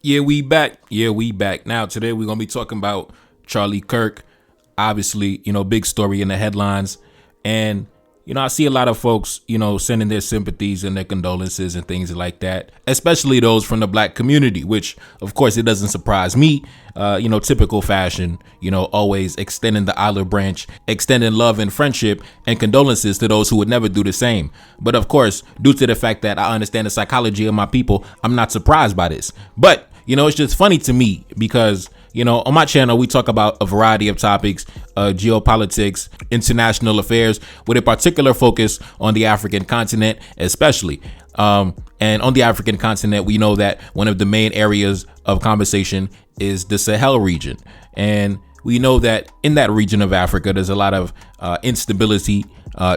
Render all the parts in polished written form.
Yeah, we back. Yeah, we back. Now, today we're going to be talking about Charlie Kirk. Obviously, big story in the headlines. And, I see a lot of folks, sending their sympathies and their condolences and things like that, especially those from the black community, which, of course, it doesn't surprise me. Typical fashion, always extending the olive branch, extending love and friendship and condolences to those who would never do the same. But, of course, due to the fact that I understand the psychology of my people, I'm not surprised by this. But it's just funny to me because, on my channel, we talk about a variety of topics, geopolitics, international affairs, with a particular focus on the African continent, especially. And on the African continent, we know that one of the main areas of conversation is the Sahel region. And we know that in that region of Africa, there's a lot of instability,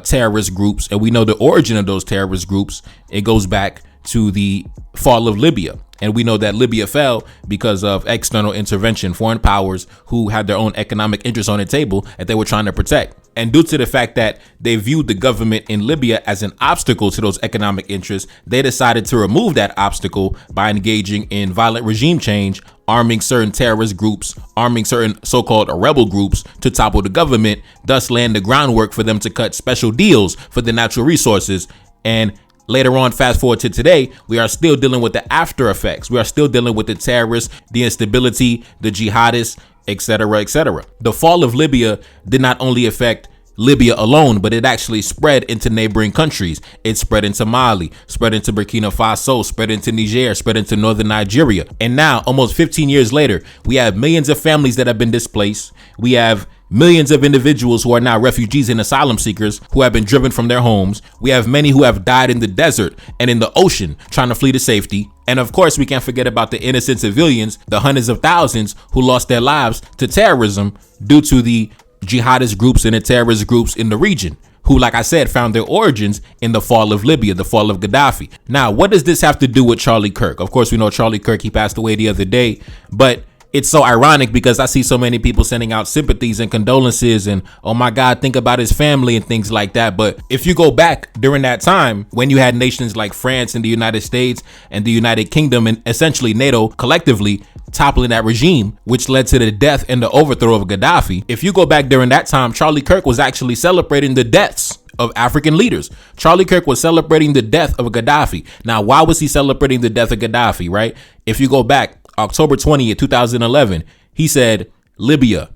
terrorist groups. And we know the origin of those terrorist groups. It goes back to the fall of Libya. And we know that Libya fell because of external intervention, foreign powers who had their own economic interests on the table that they were trying to protect. And due to the fact that they viewed the government in Libya as an obstacle to those economic interests, they decided to remove that obstacle by engaging in violent regime change, arming certain terrorist groups, arming certain so-called rebel groups to topple the government, thus laying the groundwork for them to cut special deals for the natural resources. And later on, fast forward to today, we are still dealing with the after effects. We are still dealing with the terrorists, the instability, the jihadists, etc., etc. The fall of Libya did not only affect Libya alone, but it actually spread into neighboring countries. It spread into Mali, spread into Burkina Faso, spread into Niger, spread into northern Nigeria. And now, almost 15 years later, we have millions of families that have been displaced. We have millions of individuals who are now refugees and asylum seekers who have been driven from their homes. We have many who have died in the desert and in the ocean trying to flee to safety. And of course, we can't forget about the innocent civilians, the hundreds of thousands who lost their lives to terrorism due to the jihadist groups and the terrorist groups in the region, who, like I said, found their origins in the fall of Libya, the fall of Gaddafi. Now, what does this have to do with Charlie Kirk? Of course, we know Charlie Kirk, he passed away the other day, but it's so ironic because I see so many people sending out sympathies and condolences and, oh my God, think about his family and things like that. But if you go back during that time when you had nations like France and the United States and the United Kingdom and essentially NATO collectively toppling that regime, which led to the death and the overthrow of Gaddafi. If you go back during that time, Charlie Kirk was actually celebrating the deaths of African leaders. Charlie Kirk was celebrating the death of Gaddafi. Now, why was he celebrating the death of Gaddafi, right? If you go back, October 20th, 2011, he said, Libya,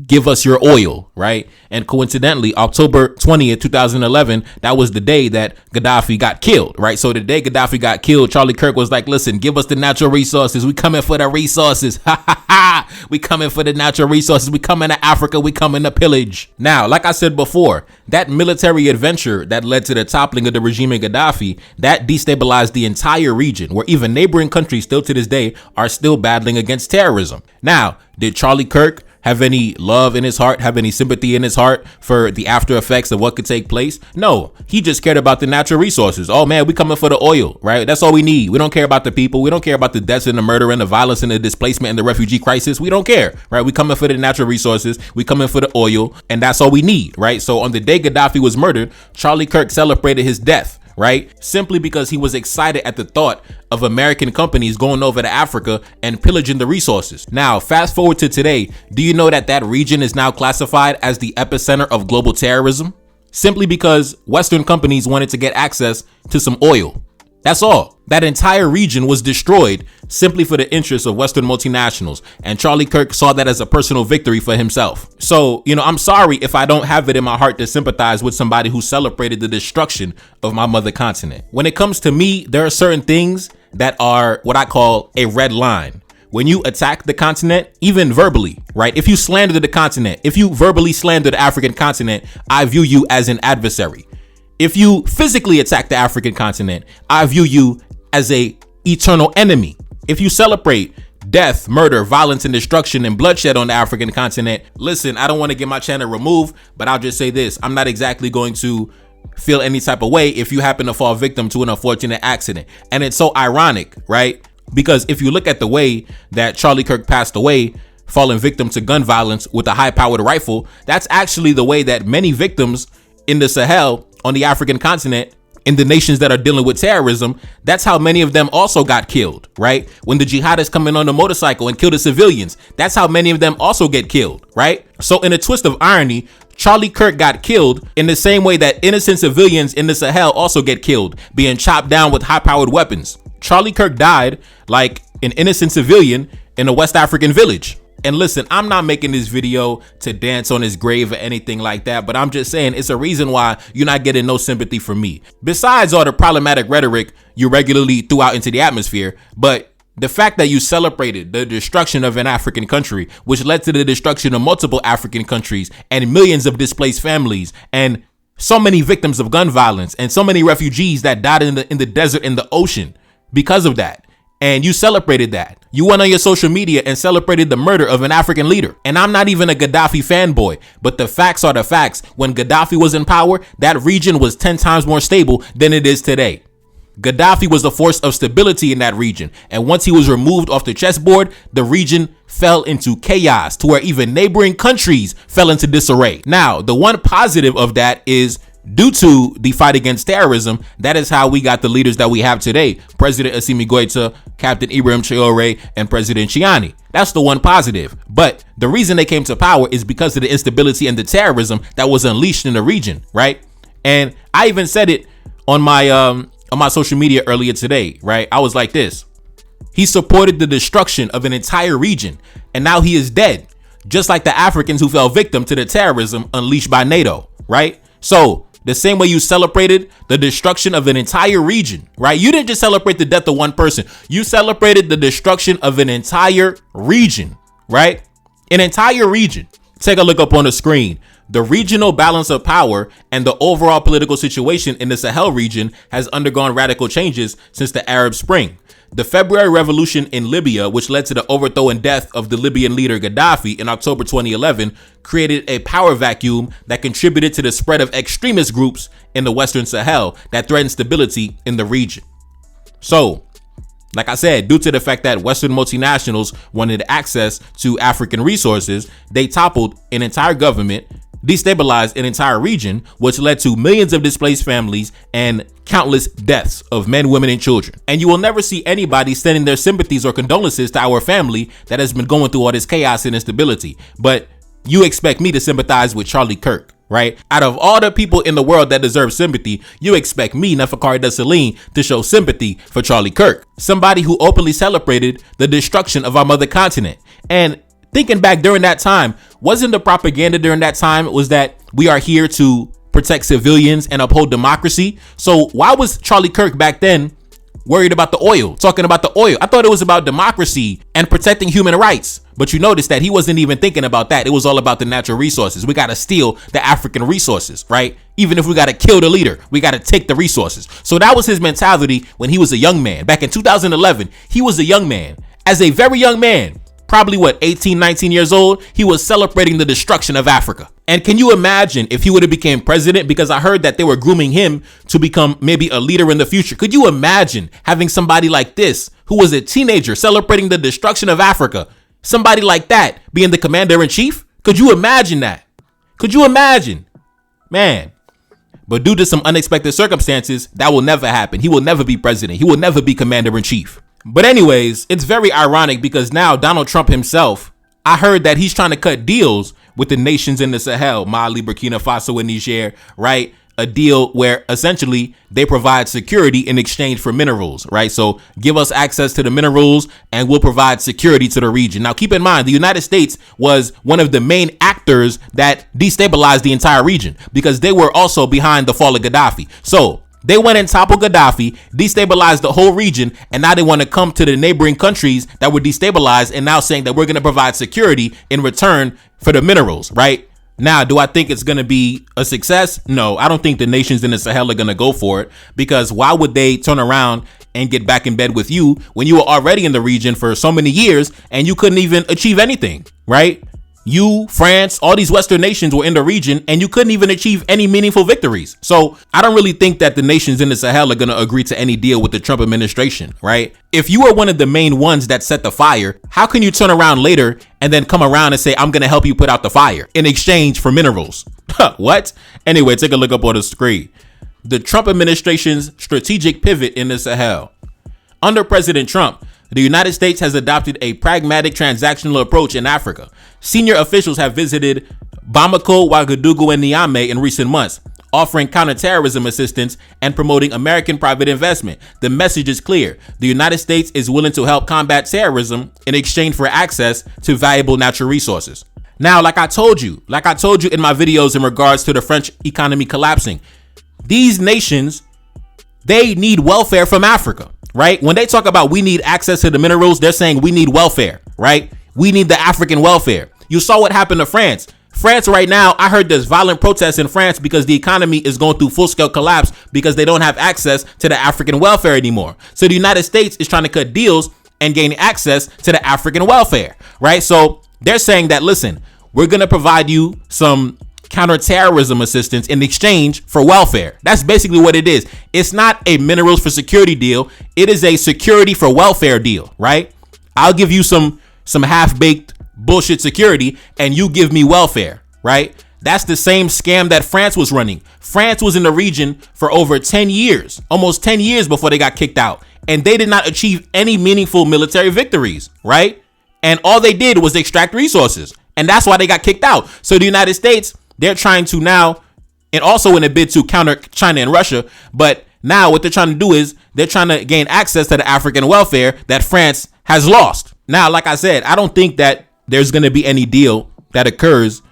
give us your oil, right? And coincidentally, October 20th, 2011, that was the day that Gaddafi got killed, right? So the day Gaddafi got killed, Charlie Kirk was like, listen, give us the natural resources. We coming for the resources. Ha ha ha. We coming for the natural resources. We coming to Africa. We coming to pillage. Now, like I said before, that military adventure that led to the toppling of the regime in Gaddafi, that destabilized the entire region, where even neighboring countries still to this day are still battling against terrorism. Now, did Charlie Kirk have any love in his heart, have any sympathy in his heart for the after effects of what could take place? No, he just cared about the natural resources. Oh man, we coming for the oil, right? That's all we need. We don't care about the people. We don't care about the deaths and the murder and the violence and the displacement and the refugee crisis. We don't care, right? We coming for the natural resources. We coming for the oil, and that's all we need, right? So on the day Gaddafi was murdered, Charlie Kirk celebrated his death, right? Simply because he was excited at the thought of American companies going over to Africa and pillaging the resources. Now, fast forward to today. Do you know that that region is now classified as the epicenter of global terrorism? Simply because Western companies wanted to get access to some oil. That's all. That entire region was destroyed simply for the interests of Western multinationals. And Charlie Kirk saw that as a personal victory for himself. So, I'm sorry if I don't have it in my heart to sympathize with somebody who celebrated the destruction of my mother continent. When it comes to me, there are certain things that are what I call a red line. When you attack the continent, even verbally, right? If you slander the continent, if you verbally slander the African continent, I view you as an adversary. If you physically attack the African continent, I view you as a eternal enemy. If you celebrate death, murder, violence, and destruction and bloodshed on the African continent, listen, I don't want to get my channel removed, but I'll just say this. I'm not exactly going to feel any type of way if you happen to fall victim to an unfortunate accident. And it's so ironic, right? Because if you look at the way that Charlie Kirk passed away, falling victim to gun violence with a high-powered rifle, that's actually the way that many victims in the Sahel on the African continent in the nations that are dealing with terrorism, that's how many of them also got killed, right? When the jihadists come in on a motorcycle and kill the civilians, that's how many of them also get killed, right? So in a twist of irony, Charlie Kirk got killed in the same way that innocent civilians in the Sahel also get killed, being chopped down with high-powered weapons. Charlie Kirk died like an innocent civilian in a West African village. And listen, I'm not making this video to dance on his grave or anything like that, but I'm just saying it's a reason why you're not getting no sympathy from me. Besides all the problematic rhetoric you regularly threw out into the atmosphere, but the fact that you celebrated the destruction of an African country, which led to the destruction of multiple African countries and millions of displaced families and so many victims of gun violence and so many refugees that died in the desert, in the ocean because of that. And you celebrated that. You went on your social media and celebrated the murder of an African leader. And I'm not even a Gaddafi fanboy, but the facts are the facts. When Gaddafi was in power, that region was 10 times more stable than it is today. Gaddafi was a force of stability in that region. And once he was removed off the chessboard, the region fell into chaos to where even neighboring countries fell into disarray. Now, the one positive of that is due to the fight against terrorism, that is how we got the leaders that we have today. President Assimi Goïta, Captain Ibrahim Traoré, and President Chiani. That's the one positive. But the reason they came to power is because of the instability and the terrorism that was unleashed in the region, right? And I even said it on my social media earlier today, right? I was like this. He supported the destruction of an entire region, and now he is dead, just like the Africans who fell victim to the terrorism unleashed by NATO, right? So the same way you celebrated the destruction of an entire region, right? You didn't just celebrate the death of one person. You celebrated the destruction of an entire region, right? An entire region. Take a look up on the screen. The regional balance of power and the overall political situation in the Sahel region has undergone radical changes since the Arab Spring. The February revolution in Libya, which led to the overthrow and death of the Libyan leader Gaddafi in October 2011, created a power vacuum that contributed to the spread of extremist groups in the Western Sahel that threatened stability in the region. So, like I said, due to the fact that Western multinationals wanted access to African resources, they toppled an entire government, destabilized an entire region, which led to millions of displaced families and countless deaths of men, women, and children. And you will never see anybody sending their sympathies or condolences to our family that has been going through all this chaos and instability. But you expect me to sympathize with Charlie Kirk, right? Out of all the people in the world that deserve sympathy, you expect me, Neferkari Dessalines, to show sympathy for Charlie Kirk, somebody who openly celebrated the destruction of our mother continent. And thinking back during that time, wasn't the propaganda during that time was that we are here to protect civilians and uphold democracy? So why was Charlie Kirk back then worried about the oil, talking about the oil? I thought it was about democracy and protecting human rights. But you notice that he wasn't even thinking about that. It was all about the natural resources. We got to steal the African resources, right? Even if we got to kill the leader, we got to take the resources. So that was his mentality when he was a young man. Back in 2011, he was a young man. As a very young man, probably 18, 19 years old, he was celebrating the destruction of Africa. And can you imagine if he would have became president? Because I heard that they were grooming him to become maybe a leader in the future. Could you imagine having somebody like this, who was a teenager, celebrating the destruction of Africa? Somebody like that being the commander in chief? Could you imagine that? Could you imagine? Man. But due to some unexpected circumstances, that will never happen. He will never be president. He will never be commander in chief. But anyways, it's very ironic because now Donald Trump himself, I heard that he's trying to cut deals with the nations in the Sahel, Mali, Burkina Faso, and Niger, right? A deal where essentially they provide security in exchange for minerals, right? So give us access to the minerals and we'll provide security to the region. Now, keep in mind, the United States was one of the main actors that destabilized the entire region because they were also behind the fall of Gaddafi. So they went and toppled Gaddafi, destabilized the whole region, and now they want to come to the neighboring countries that were destabilized and now saying that we're going to provide security in return for the minerals, right? Now, do I think it's going to be a success? No, I don't think the nations in the Sahel are going to go for it because why would they turn around and get back in bed with you when you were already in the region for so many years and you couldn't even achieve anything, right? You, France, all these Western nations were in the region and you couldn't even achieve any meaningful victories. So I don't really think that the nations in the Sahel are going to agree to any deal with the Trump administration, right? If you are one of the main ones that set the fire, how can you turn around later and then come around and say, I'm going to help you put out the fire in exchange for minerals? What? Anyway, take a look up on the screen. the Trump administration's strategic pivot in the Sahel. Under President Trump, the United States has adopted a pragmatic transactional approach in Africa. Senior officials have visited Bamako, Ouagadougou, and Niamey in recent months, offering counterterrorism assistance and promoting American private investment. The message is clear. The United States is willing to help combat terrorism in exchange for access to valuable natural resources. Now, like I told you in my videos in regards to the French economy collapsing, these nations, they need welfare from Africa, right? When they talk about we need access to the minerals, they're saying we need welfare, right? We need the African welfare. You saw what happened to France. France right now, I heard there's violent protests in France because the economy is going through full-scale collapse because they don't have access to the African welfare anymore. So the United States is trying to cut deals and gain access to the African welfare, right? So they're saying that, listen, we're going to provide you some counterterrorism assistance in exchange for welfare. That's basically what it is. It's not a minerals for security deal. It is a security for welfare deal, right? I'll give you some half-baked bullshit security and you give me welfare, right? That's the same scam that France was running. France was in the region for over 10 years, almost 10 years before they got kicked out. And they did not achieve any meaningful military victories, right? And all they did was extract resources. And that's why they got kicked out. So the United States, they're trying to now, and also in a bid to counter China and Russia, but now what they're trying to do is they're trying to gain access to the African welfare that France has lost. Now, like I said, I don't think that there's going to be any deal that occurs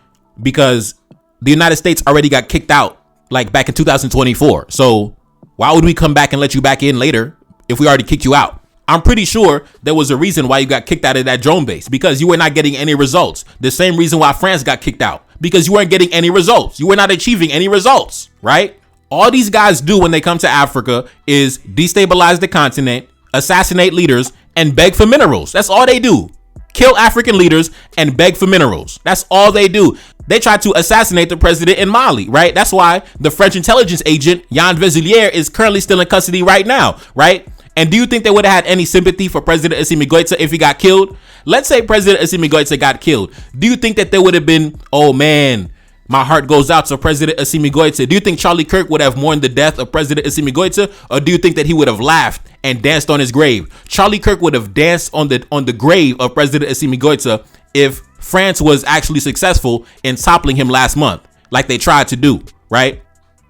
because the United States already got kicked out like back in 2024. So why would we come back and let you back in later if we already kicked you out? I'm pretty sure there was a reason why you got kicked out of that drone base, because you were not getting any results. The same reason why France got kicked out, because you weren't getting any results. You were not achieving any results, right? All these guys do when they come to Africa is destabilize the continent, assassinate leaders, and beg for minerals. That's all they do. Kill African leaders and beg for minerals. That's all they do. They tried to assassinate the president in Mali, right? That's why the French intelligence agent, Yann Vezelier, is currently still in custody right now, right? And do you think they would have had any sympathy for President Assimi Goïta if he got killed? Let's say President Assimi Goïta got killed. Do you think that there would have been, oh man, my heart goes out to President Assimi Goïta? Do you think Charlie Kirk would have mourned the death of President Assimi Goïta? Or do you think that he would have laughed and danced on his grave? Charlie Kirk would have danced on the grave of President Assimi Goïta if France was actually successful in toppling him last month, like they tried to do, right?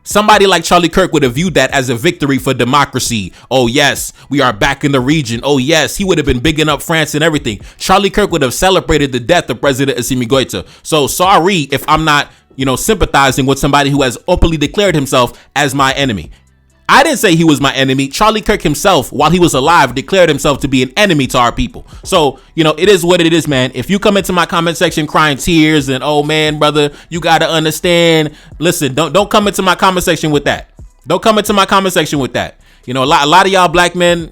Somebody like Charlie Kirk would have viewed that as a victory for democracy. Oh yes, we are back in the region. Oh yes, he would have been bigging up France and everything. Charlie Kirk would have celebrated the death of President Assimi Goïta. So sorry if I'm not, sympathizing with somebody who has openly declared himself as my enemy. I didn't say he was my enemy. Charlie Kirk himself, while he was alive, declared himself to be an enemy to our people. So, it is what it is, man. If you come into my comment section crying tears and, oh man, brother, you got to understand. Listen, don't come into my comment section with that. Don't come into my comment section with that. A lot of y'all black men,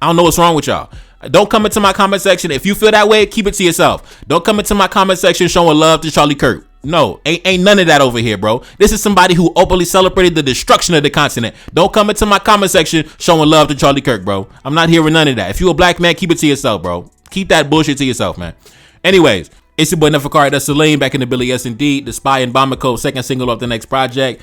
I don't know what's wrong with y'all. Don't come into my comment section. If you feel that way, keep it to yourself. Don't come into my comment section showing love to Charlie Kirk. No, ain't none of that over here, bro. This is somebody who openly celebrated the destruction of the continent. Don't come into my comment section showing love to Charlie Kirk, bro. I'm not hearing none of that. If you a black man, keep it to yourself, bro. Keep that bullshit to yourself, man. Anyways, it's your boy Neferkari, that's Salim, back in the Billy, yes indeed. The Spy in Bamako, second single off the next project.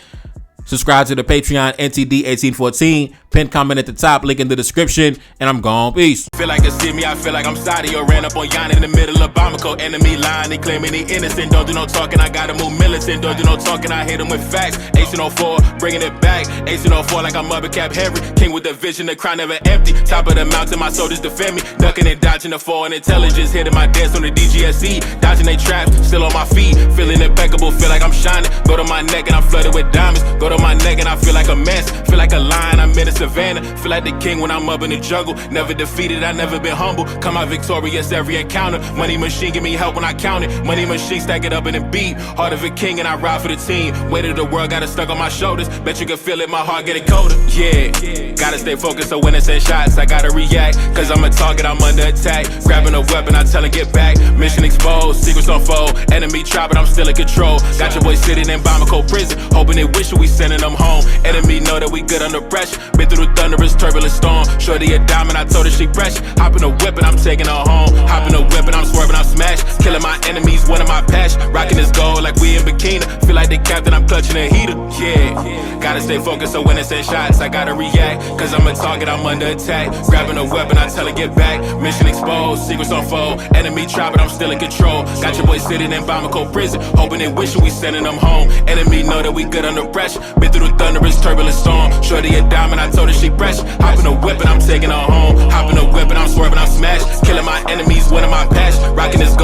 Subscribe to the Patreon, NTD1814. Pin comment at the top, link in the description, and I'm gone. Peace. Feel like it's me, I feel like I'm Saudi or ran up on Yan in the middle of Bamako. Enemy line, they claiming he innocent. Don't do no talking, I gotta move militant. Don't do no talking, I hit him with facts. 1804, bringing it back. 1804 like I'm Mother Cap Henry. King with the vision, the crown never empty. Top of the mountain, my soldiers defend me. Ducking and dodging the foreign intelligence. Hitting my dance on the DGSE. Dodging they traps, still on my feet. Feeling impeccable, feel like I'm shining. Go to my neck and I'm flooded with diamonds. Go to my neck and I feel like a mess. Feel like a lion, I'm in the savannah. Feel like the king when I'm up in the jungle. Never defeated, I never been humble. Come out victorious every encounter. Money machine give me help when I count it. Money machine stack it up in a beat. Heart of a king and I ride for the team. Weight of the world got it stuck on my shoulders. Bet you can feel it, my heart getting colder. Yeah, gotta stay focused so when it's in shots I gotta react. Cause I'm a target, I'm under attack. Grabbing a weapon, I tell him get back. Mission exposed, secrets unfold. Enemy try but I'm still in control. Got your boy sitting in Bamako prison. Hoping they wish we said sending them home. Enemy know that we good under pressure. Been through the thunderous, turbulent storm. Shorty a diamond, I told her she fresh. Hop in the whip and I'm taking her home. Hop in the whip and I'm swerving, I'm smashed. Killing my enemies, one of my passion. Rocking this gold like we in bikini. Feel like the captain, I'm clutching a heater. Yeah, gotta stay focused so when it's in shots, I gotta react. Cause I'm a target, I'm under attack. Grabbing a weapon, I tell her get back. Mission exposed, secrets unfold. Enemy try, but I'm still in control. Got your boy sitting in Bamako prison, hoping and wishing we sending them home. Enemy know that we good under pressure. Been through the thunderous, turbulent storm. Shorty a diamond, I told her she fresh. Hop in the whip and I'm taking her home. Hop in the whip and I'm swerving, I'm smashed. Killing my enemies, one of my passion. Rocking this